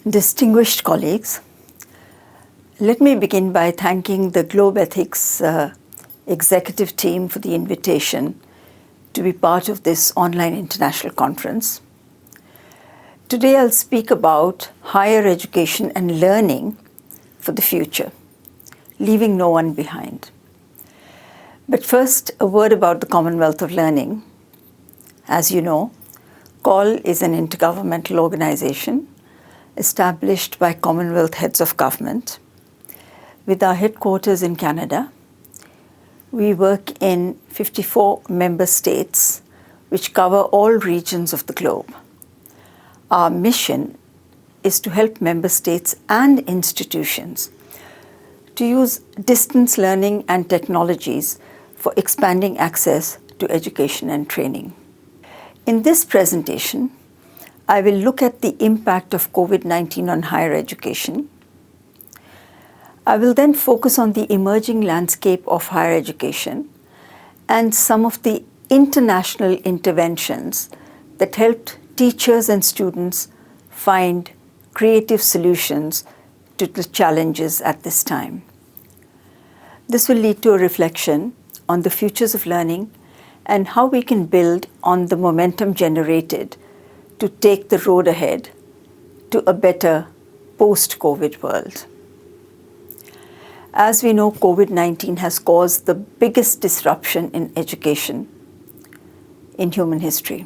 Distinguished colleagues, let me begin by thanking the Globethics executive team for the invitation to be part of this online international conference. Today I'll speak about higher education and learning for the future, leaving no one behind. But first, a word about the Commonwealth of Learning. As you know, COL is an intergovernmental organization established by Commonwealth heads of government. With our headquarters in Canada, we work in 54 member states, which cover all regions of the globe. Our mission is to help member states and institutions to use distance learning and technologies for expanding access to education and training. In this presentation, I will look at the impact of COVID-19 on higher education. I will then focus on the emerging landscape of higher education and some of the international interventions that helped teachers and students find creative solutions to the challenges at this time. This will lead to a reflection on the futures of learning and how we can build on the momentum generated to take the road ahead to a better post-COVID world. As we know, COVID-19 has caused the biggest disruption in education in human history,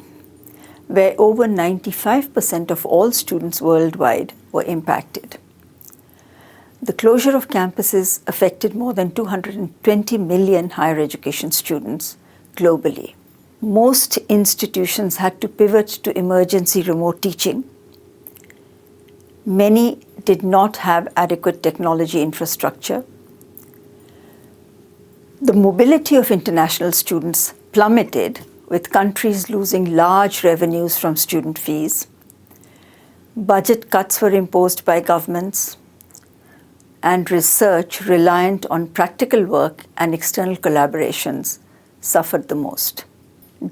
where over 95% of all students worldwide were impacted. The closure of campuses affected more than 220 million higher education students globally. Most institutions had to pivot to emergency remote teaching. Many did not have adequate technology infrastructure. The mobility of international students plummeted, with countries losing large revenues from student fees. Budget cuts were imposed by governments, and research reliant on practical work and external collaborations suffered the most.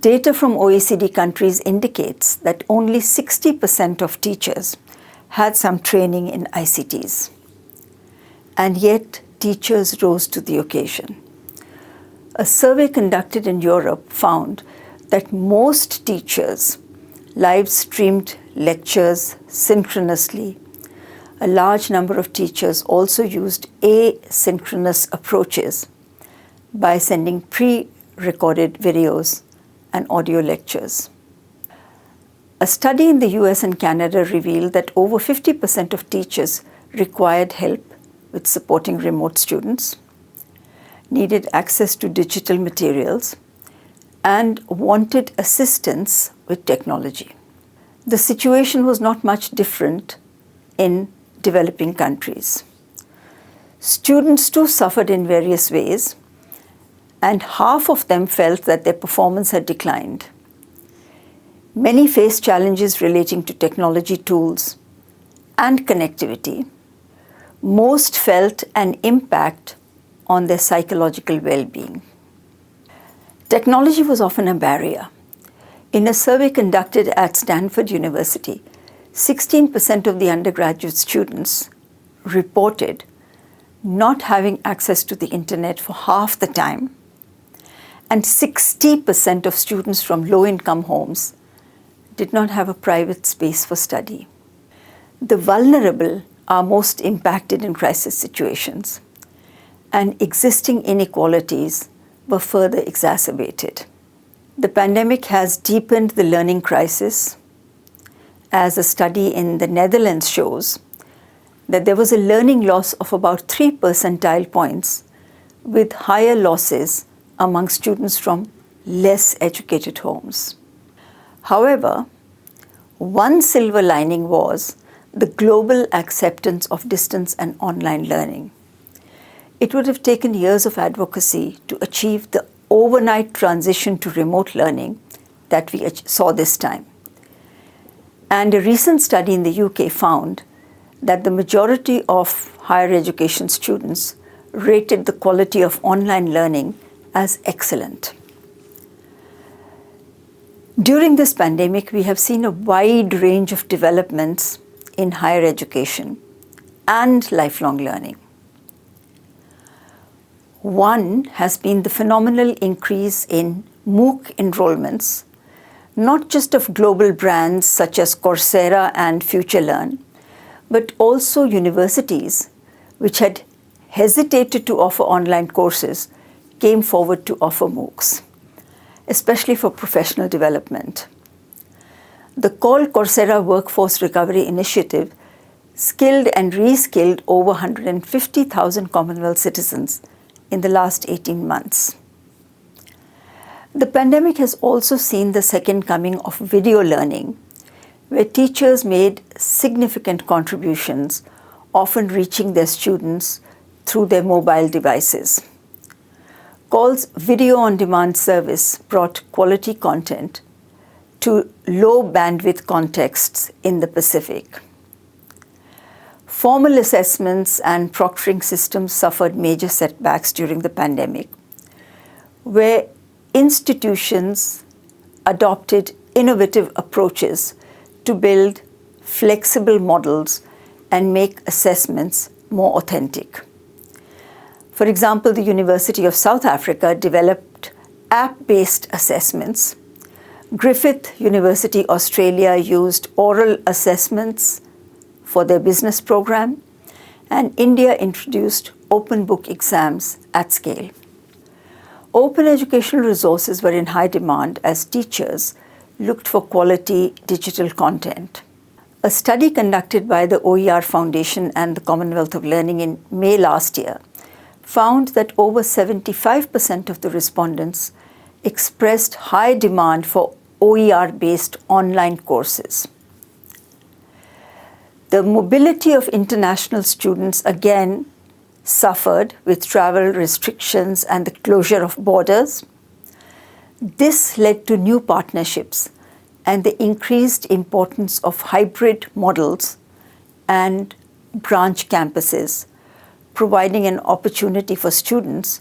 Data from OECD countries indicates that only 60% of teachers had some training in ICTs, and yet teachers rose to the occasion. A survey conducted in Europe found that most teachers live-streamed lectures synchronously. A large number of teachers also used asynchronous approaches by sending pre-recorded videos and audio lectures. A study in the US and Canada revealed that over 50% of teachers required help with supporting remote students, needed access to digital materials, and wanted assistance with technology. The situation was not much different in developing countries. Students too suffered in various ways, and half of them felt that their performance had declined. Many faced challenges relating to technology tools and connectivity. Most felt an impact on their psychological well-being. Technology was often a barrier. In a survey conducted at Stanford University, 16% of the undergraduate students reported not having access to the internet for half the time, and 60% of students from low-income homes did not have a private space for study. The vulnerable are most impacted in crisis situations, and existing inequalities were further exacerbated. The pandemic has deepened the learning crisis, as a study in the Netherlands shows that there was a learning loss of about 3 percentile points, with higher losses among students from less educated homes. However, one silver lining was the global acceptance of distance and online learning. It would have taken years of advocacy to achieve the overnight transition to remote learning that we saw this time. And a recent study in the UK found that the majority of higher education students rated the quality of online learning as excellent. During this pandemic, we have seen a wide range of developments in higher education and lifelong learning. One has been the phenomenal increase in MOOC enrollments, not just of global brands such as Coursera and FutureLearn, but also universities which had hesitated to offer online courses came forward to offer MOOCs, especially for professional development. The COL Coursera Workforce Recovery Initiative skilled and reskilled over 150,000 Commonwealth citizens in the last 18 months. The pandemic has also seen the second coming of video learning, where teachers made significant contributions, often reaching their students through their mobile devices. COL's video on demand service brought quality content to low bandwidth contexts in the Pacific. Formal assessments and proctoring systems suffered major setbacks during the pandemic, where institutions adopted innovative approaches to build flexible models and make assessments more authentic. For example, the University of South Africa developed app-based assessments. Griffith University Australia used oral assessments for their business program, and India introduced open book exams at scale. Open educational resources were in high demand as teachers looked for quality digital content. A study conducted by the OER Foundation and the Commonwealth of Learning in May last year found that over 75% of the respondents expressed high demand for OER-based online courses. The mobility of international students again suffered with travel restrictions and the closure of borders. This led to new partnerships and the increased importance of hybrid models and branch campuses, providing an opportunity for students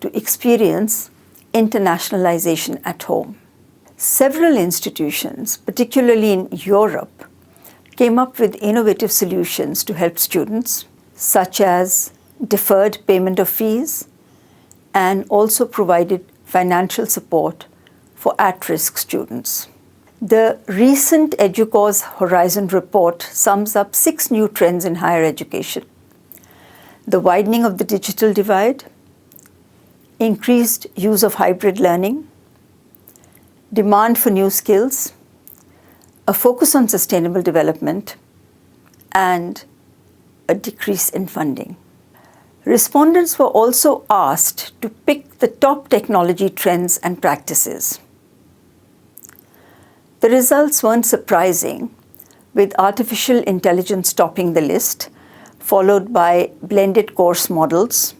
to experience internationalization at home. Several institutions, particularly in Europe, came up with innovative solutions to help students, such as deferred payment of fees, and also provided financial support for at-risk students. The recent EDUCAUSE Horizon report sums up 6 new trends in higher education: the widening of the digital divide, increased use of hybrid learning, demand for new skills, a focus on sustainable development, and a decrease in funding. Respondents were also asked to pick the top technology trends and practices. The results weren't surprising, with artificial intelligence topping the list, followed by blended course models,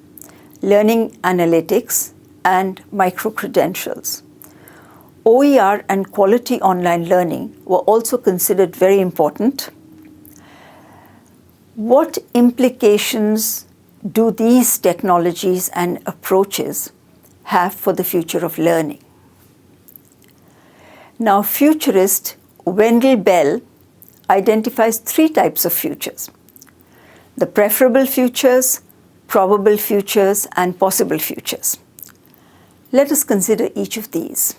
learning analytics, and micro-credentials. OER and quality online learning were also considered very important. What implications do these technologies and approaches have for the future of learning? Now, futurist Wendell Bell identifies 3 types of futures: the preferable futures, probable futures, and possible futures. Let us consider each of these.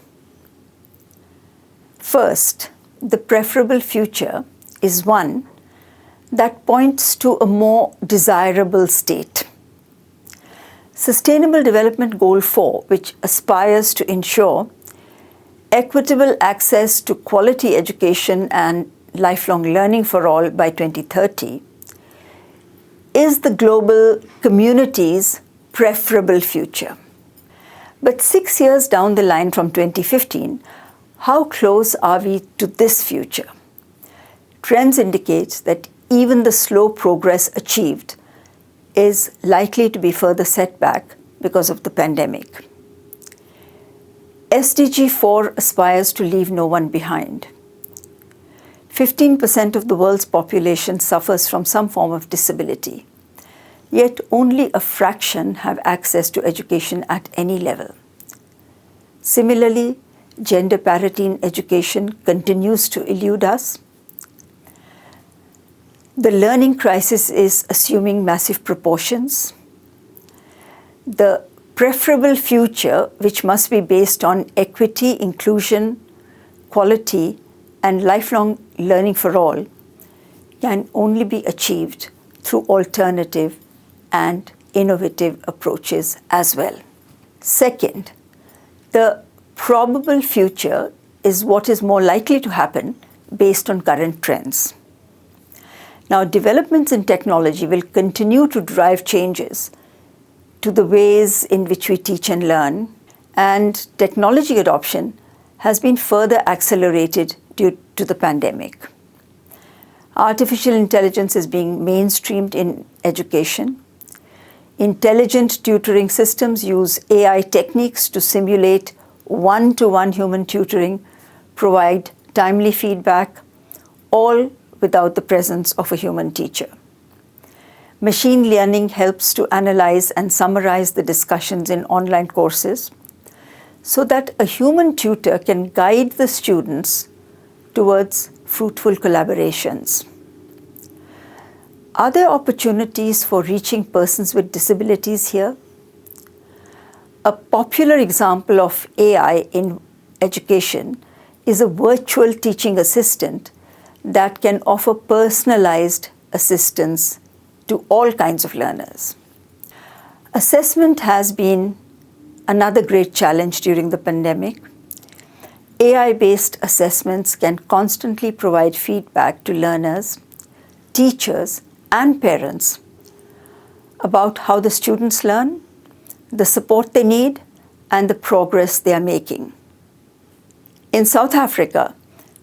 First, the preferable future is one that points to a more desirable state. Sustainable Development Goal 4, which aspires to ensure equitable access to quality education and lifelong learning for all by 2030, is the global community's preferable future. But 6 years down the line from 2015, how close are we to this future? Trends indicate that even the slow progress achieved is likely to be further set back because of the pandemic. SDG 4 aspires to leave no one behind. 15% of the world's population suffers from some form of disability, yet only a fraction have access to education at any level. Similarly, gender parity in education continues to elude us. The learning crisis is assuming massive proportions. The preferable future, which must be based on equity, inclusion, quality, and lifelong learning for all, can only be achieved through alternative and innovative approaches as well. Second, the probable future is what is more likely to happen based on current trends. Now, developments in technology will continue to drive changes to the ways in which we teach and learn, and technology adoption has been further accelerated due to the pandemic. Artificial intelligence is being mainstreamed in education. Intelligent tutoring systems use AI techniques to simulate one-to-one human tutoring, provide timely feedback, all without the presence of a human teacher. Machine learning helps to analyze and summarize the discussions in online courses so that a human tutor can guide the students towards fruitful collaborations. Are there opportunities for reaching persons with disabilities here? A popular example of AI in education is a virtual teaching assistant that can offer personalized assistance to all kinds of learners. Assessment has been another great challenge during the pandemic. AI-based assessments can constantly provide feedback to learners, teachers, and parents about how the students learn, the support they need, and the progress they are making. In South Africa,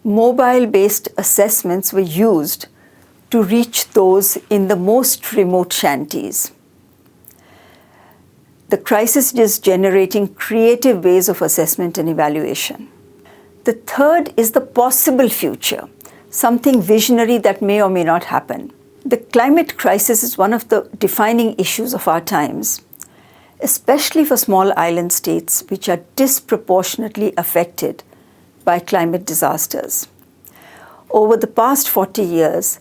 mobile-based assessments were used to reach those in the most remote shanties. The crisis is generating creative ways of assessment and evaluation. The third is the possible future, something visionary that may or may not happen. The climate crisis is one of the defining issues of our times, especially for small island states which are disproportionately affected by climate disasters. Over the past 40 years,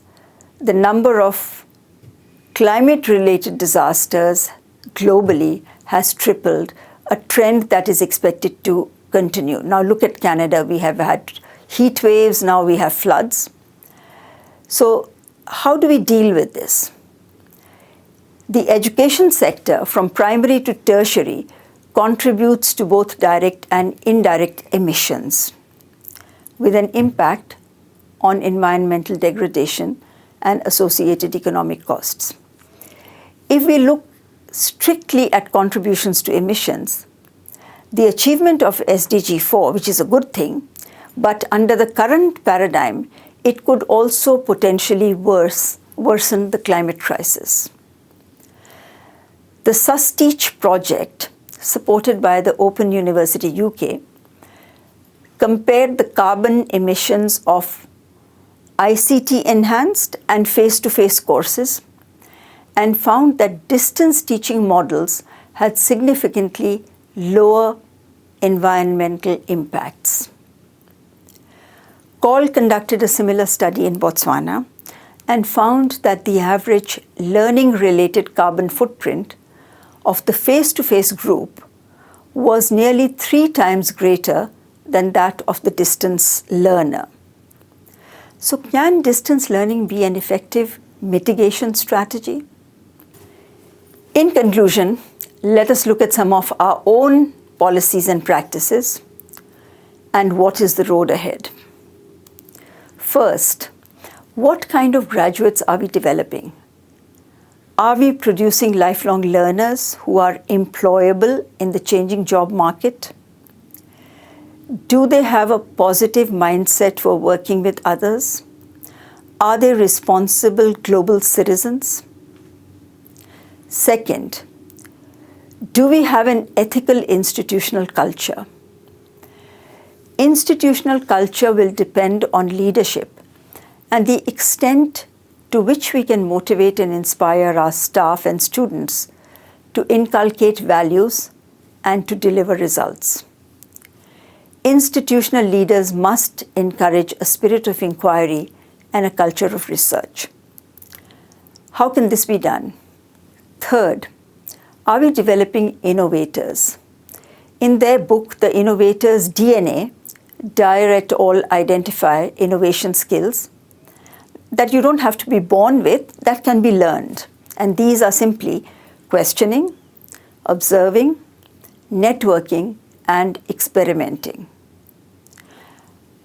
the number of climate-related disasters globally has tripled, a trend that is expected to continue. Now look at Canada. We have had heat waves, now we have floods. So how do we deal with this? The education sector, from primary to tertiary, contributes to both direct and indirect emissions, with an impact on environmental degradation and associated economic costs. If we look strictly at contributions to emissions, the achievement of SDG 4, which is a good thing, but under the current paradigm, it could also potentially worsen the climate crisis. The SUSTEACH project, supported by the Open University UK, compared the carbon emissions of ICT enhanced and face-to-face courses and found that distance teaching models had significantly lower environmental impacts. COL conducted a similar study in Botswana and found that the average learning-related carbon footprint of the face-to-face group was nearly 3 times greater than that of the distance learner. So can distance learning be an effective mitigation strategy? In conclusion, let us look at some of our own policies and practices and what is the road ahead. First, what kind of graduates are we developing? Are we producing lifelong learners who are employable in the changing job market? Do they have a positive mindset for working with others? Are they responsible global citizens? Second, do we have an ethical institutional culture? Institutional culture will depend on leadership and the extent to which we can motivate and inspire our staff and students to inculcate values and to deliver results. Institutional leaders must encourage a spirit of inquiry and a culture of research. How can this be done? Third, are we developing innovators? In their book, The Innovator's DNA, Dyer et al. Identify innovation skills that you don't have to be born with, that can be learned. And these are simply questioning, observing, networking, and experimenting.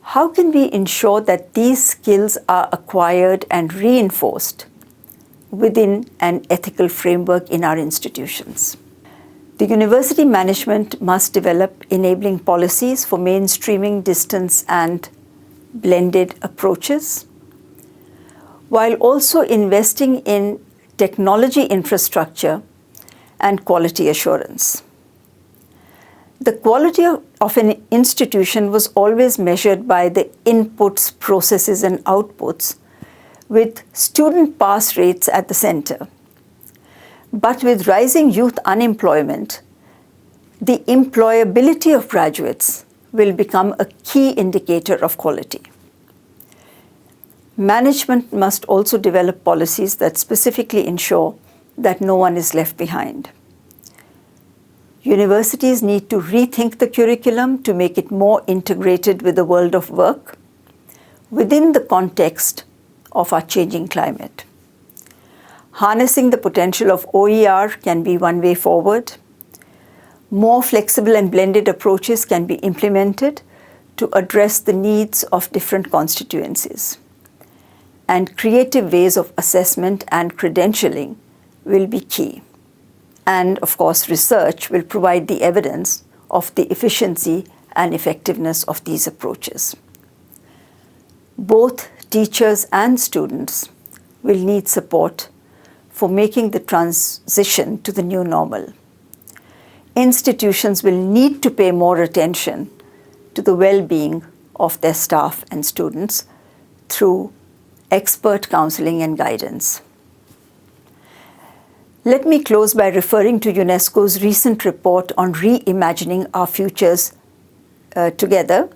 How can we ensure that these skills are acquired and reinforced within an ethical framework in our institutions? The university management must develop enabling policies for mainstreaming distance and blended approaches, while also investing in technology infrastructure and quality assurance. The quality of an institution was always measured by the inputs, processes, and outputs, with student pass rates at the center. But with rising youth unemployment, the employability of graduates will become a key indicator of quality. Management must also develop policies that specifically ensure that no one is left behind. Universities need to rethink the curriculum to make it more integrated with the world of work within the context of our changing climate. Harnessing the potential of OER can be one way forward. More flexible and blended approaches can be implemented to address the needs of different constituencies. And creative ways of assessment and credentialing will be key. And of course, research will provide the evidence of the efficiency and effectiveness of these approaches. Both teachers and students will need support for making the transition to the new normal. Institutions will need to pay more attention to the well-being of their staff and students through expert counseling and guidance. Let me close by referring to UNESCO's recent report on reimagining our futures together,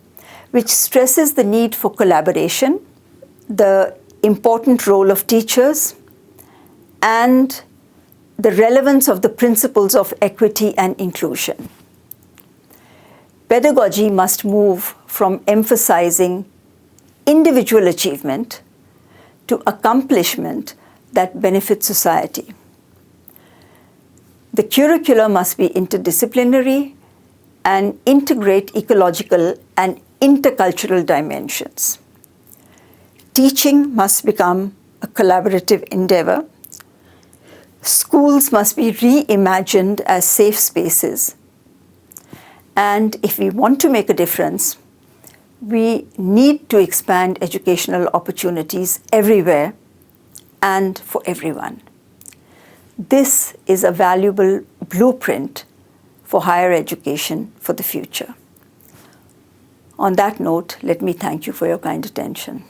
which stresses the need for collaboration, the important role of teachers, and the relevance of the principles of equity and inclusion. Pedagogy must move from emphasizing individual achievement to accomplishment that benefits society. The curricula must be interdisciplinary and integrate ecological and intercultural dimensions. Teaching must become a collaborative endeavor. Schools must be reimagined as safe spaces. And if we want to make a difference, we need to expand educational opportunities everywhere and for everyone. This is a valuable blueprint for higher education for the future. On that note, let me thank you for your kind attention.